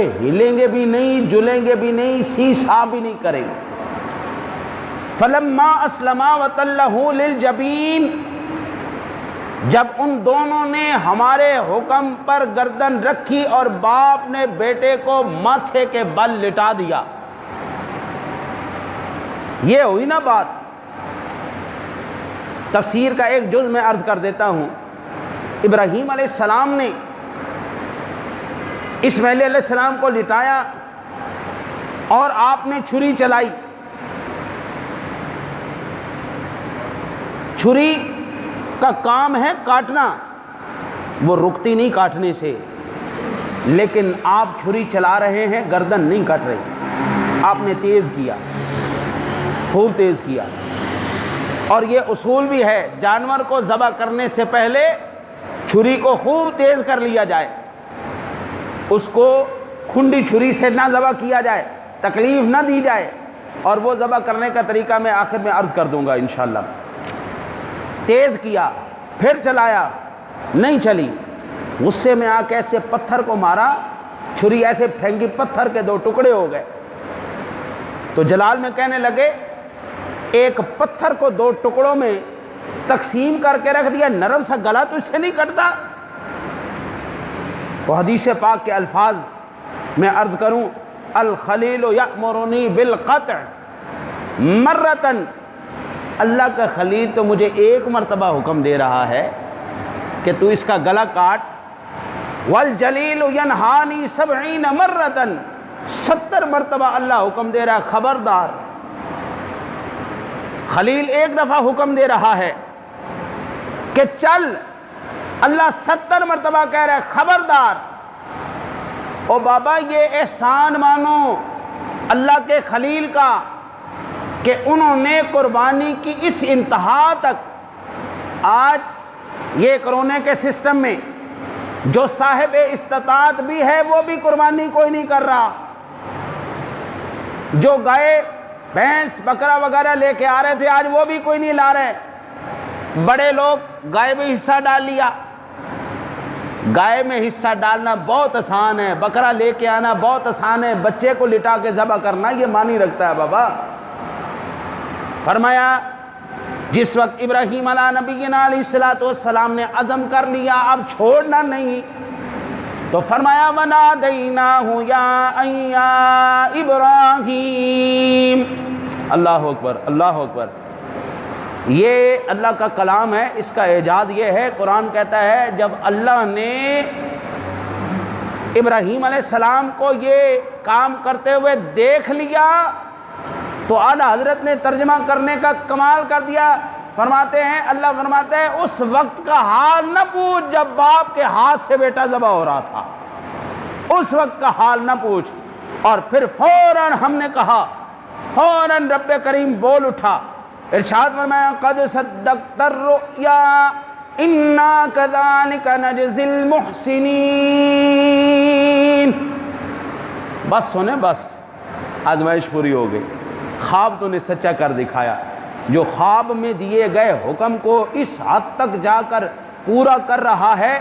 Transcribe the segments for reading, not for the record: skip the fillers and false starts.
ہلیں گے بھی نہیں، جلیں گے بھی نہیں، سیسا بھی نہیں کریں گے۔ فَلَمَّا أَسْلَمَا وَتَلَّهُ لِلْجَبِينِ، جب ان دونوں نے ہمارے حکم پر گردن رکھی اور باپ نے بیٹے کو ماتھے کے بل لٹا دیا، یہ ہوئی نا بات۔ تفسیر کا ایک جز میں عرض کر دیتا ہوں۔ ابراہیم علیہ السلام نے اسماعیل علیہ السلام کو لٹایا اور آپ نے چھری چلائی۔ چھری کا کام ہے کاٹنا، وہ رکتی نہیں کاٹنے سے، لیکن آپ چھری چلا رہے ہیں، گردن نہیں کٹ رہی۔ آپ نے تیز کیا، خوب تیز کیا۔ اور یہ اصول بھی ہے، جانور کو ذبح کرنے سے پہلے چھری کو خوب تیز کر لیا جائے، اس کو کھنڈی چھری سے نہ ذبح کیا جائے، تکلیف نہ دی جائے۔ اور وہ ذبح کرنے کا طریقہ میں آخر میں عرض کر دوں گا انشاءاللہ۔ تیز کیا، پھر چلایا، نہیں چلی، غصے میں آ کے ایسے پتھر کو مارا، چھری ایسے پھینکی، پتھر کے دو ٹکڑے ہو گئے۔ تو جلال میں کہنے لگے ایک پتھر کو دو ٹکڑوں میں تقسیم کر کے رکھ دیا، نرم سا گلا تو اس سے نہیں کٹتا۔ تو حدیث پاک کے الفاظ میں عرض کروں، الخلیل یأمرنی بالقطع مرتن، اللہ کا خلیل تو مجھے ایک مرتبہ حکم دے رہا ہے کہ تو اس کا گلا کاٹ، والجلیل ینہانی 70 مرتن، 70 مرتبہ اللہ حکم دے رہا ہے خبردار۔ خلیل ایک دفعہ حکم دے رہا ہے کہ چل، اللہ 70 مرتبہ کہہ رہا ہے خبردار۔ او بابا یہ احسان مانو اللہ کے خلیل کا کہ انہوں نے قربانی کی اس انتہا تک۔ آج یہ کرونے کے سسٹم میں جو صاحب استطاعت بھی ہے وہ بھی قربانی کوئی نہیں کر رہا۔ جو گائے بھینس بکرا وغیرہ لے کے آ رہے تھے آج وہ بھی کوئی نہیں لا رہے۔ بڑے لوگ گائے میں حصہ ڈال لیا۔ گائے میں حصہ ڈالنا بہت آسان ہے، بکرا لے کے آنا بہت آسان ہے، بچے کو لٹا کے ذبح کرنا یہ معنی رکھتا ہے بابا۔ فرمایا جس وقت ابراہیم علیہ نبینا علیہ السلام نے عزم کر لیا اب چھوڑنا نہیں، تو فرمایا وَنَادَيْنَاهُ يَا ابراہیم۔ اللہ اکبر، اللہ اکبر۔ یہ اللہ کا کلام ہے، اس کا اعجاز یہ ہے، قرآن کہتا ہے جب اللہ نے ابراہیم علیہ السلام کو یہ کام کرتے ہوئے دیکھ لیا تو اعلیٰ حضرت نے ترجمہ کرنے کا کمال کر دیا۔ فرماتے ہیں، اللہ فرماتا ہے اس وقت کا حال نہ پوچھ جب باپ کے ہاتھ سے بیٹا ذبح ہو رہا تھا، اس وقت کا حال نہ پوچھ۔ اور پھر فوراً ہم نے کہا، فوراً رب کریم بول اٹھا، ارشاد فرمایا قد صدقت الرؤیا انا کذالک نجزی المحسنین۔ بس سنے، بس آزمائش پوری ہو گئی، خواب تو نے سچا کر دکھایا۔ جو خواب میں دیے گئے حکم کو اس حد تک جا کر پورا کر رہا ہے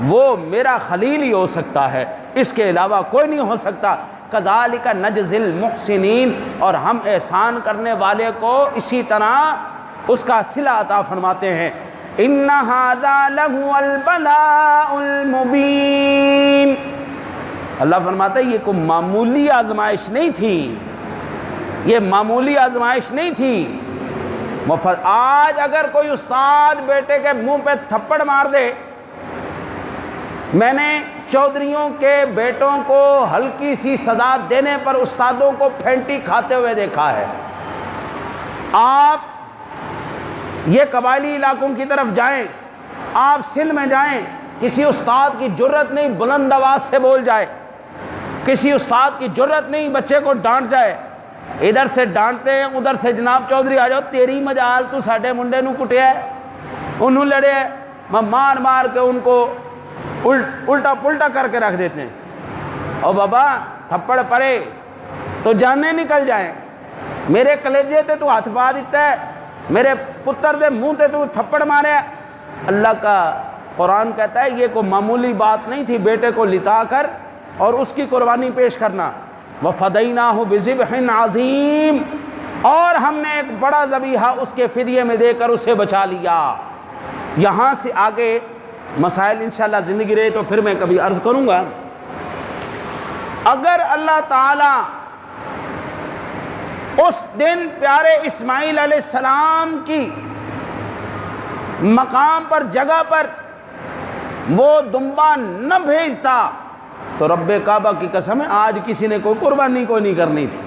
وہ میرا خلیل ہی ہو سکتا ہے، اس کے علاوہ کوئی نہیں ہو سکتا۔ کذالک نجزی المحسنین، اور ہم احسان کرنے والے کو اسی طرح اس کا صلہ عطا فرماتے ہیں۔ ان ھذا لہو البلاء المبین، اللہ فرماتا ہے یہ کوئی معمولی آزمائش نہیں تھی، یہ معمولی آزمائش نہیں تھی۔ آج اگر کوئی استاد بیٹے کے منہ پہ تھپڑ مار دے، میں نے چودھریوں کے بیٹوں کو ہلکی سی سزا دینے پر استادوں کو پھینٹی کھاتے ہوئے دیکھا ہے۔ آپ یہ قبائلی علاقوں کی طرف جائیں، آپ سندھ میں جائیں، کسی استاد کی جرت نہیں بلند آواز سے بول جائے، کسی استاد کی جرت نہیں بچے کو ڈانٹ جائے۔ ادھر سے ڈانٹتے ہیں، ادھر سے جناب چودھری آ جاؤ، تیری مجال تو ساڈے منڈے نو کٹیا ہے، انہوں لڑے ہے، میں مار مار کے ان کو الٹا پلٹا کر کے رکھ دیتے ہیں۔ اور بابا تھپڑ پڑے تو جانیں نکل جائیں، میرے کلیجے تے تو ہاتھ پا دیتا ہے، میرے پتر دے منہ تے تو تھپڑ مارے۔ اللہ کا قرآن کہتا ہے یہ کوئی معمولی بات نہیں تھی، بیٹے کو لٹا کر اور اس کی قربانی پیش کرنا. وَفَدَيْنَاهُ بِذِبْحٍ عَظِيمٍ، اور ہم نے ایک بڑا ذبیحہ اس کے فدیے میں دے کر اسے بچا لیا. یہاں سے آگے مسائل انشاءاللہ زندگی رہے تو پھر میں کبھی عرض کروں گا. اگر اللہ تعالی اس دن پیارے اسماعیل علیہ السلام کی مقام پر، جگہ پر وہ دمبا نہ بھیجتا تو رب کعبہ کی قسم ہے آج کسی نے کوئی قربانی کو نہیں کرنی تھی.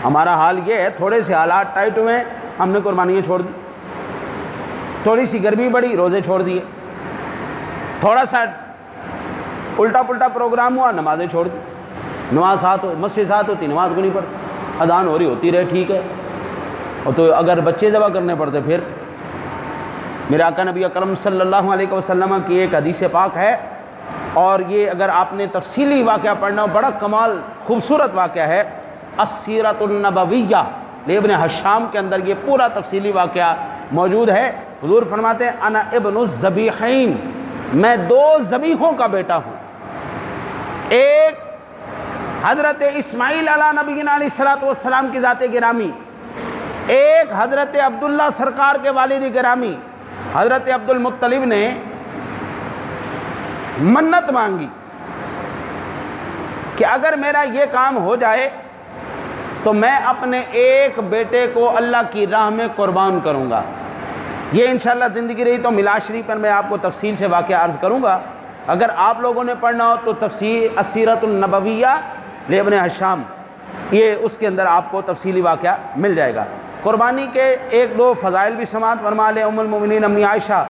ہمارا حال یہ ہے، تھوڑے سے حالات ٹائٹ ہوئے ہیں، ہم نے قربانیاں چھوڑ دی. تھوڑی سی گرمی بڑھی، روزے چھوڑ دیے. تھوڑا سا الٹا پلٹا پروگرام ہوا، نمازیں چھوڑ دی. نماز ساتھ ہو، مسجد ساتھ ہوتی، نماز کو نہیں پڑھتی. اذان ہو رہی ہوتی رہے، ٹھیک ہے. اور تو اگر بچے ذبح کرنے پڑتے پھر. میرے آقا نبی اکرم صلی اللہ علیہ وسلم کی ایک حدیث پاک ہے، اور یہ اگر آپ نے تفصیلی واقعہ پڑھنا ہو، بڑا کمال خوبصورت واقعہ ہے. السیرۃ النبویہ لابن ہشام کے اندر یہ پورا تفصیلی واقعہ موجود ہے. حضور فرماتے ہیں انا ابن الذبیحین، میں دو ذبیحوں کا بیٹا ہوں. ایک حضرت اسماعیل علیہ نبینا علیہ السلام کی ذات گرامی، ایک حضرت عبداللہ سرکار کے والد گرامی حضرت عبد المطلب نے منت مانگی کہ اگر میرا یہ کام ہو جائے تو میں اپنے ایک بیٹے کو اللہ کی راہ میں قربان کروں گا. یہ انشاءاللہ زندگی رہی تو میلاد شریف پر میں آپ کو تفصیل سے واقعہ عرض کروں گا. اگر آپ لوگوں نے پڑھنا ہو تو تفسیر السیرۃ النبویہ لابن ہشام، یہ اس کے اندر آپ کو تفصیلی واقعہ مل جائے گا. قربانی کے ایک دو فضائل بھی سماعت فرما لیں. ام المومنین امی عائشہ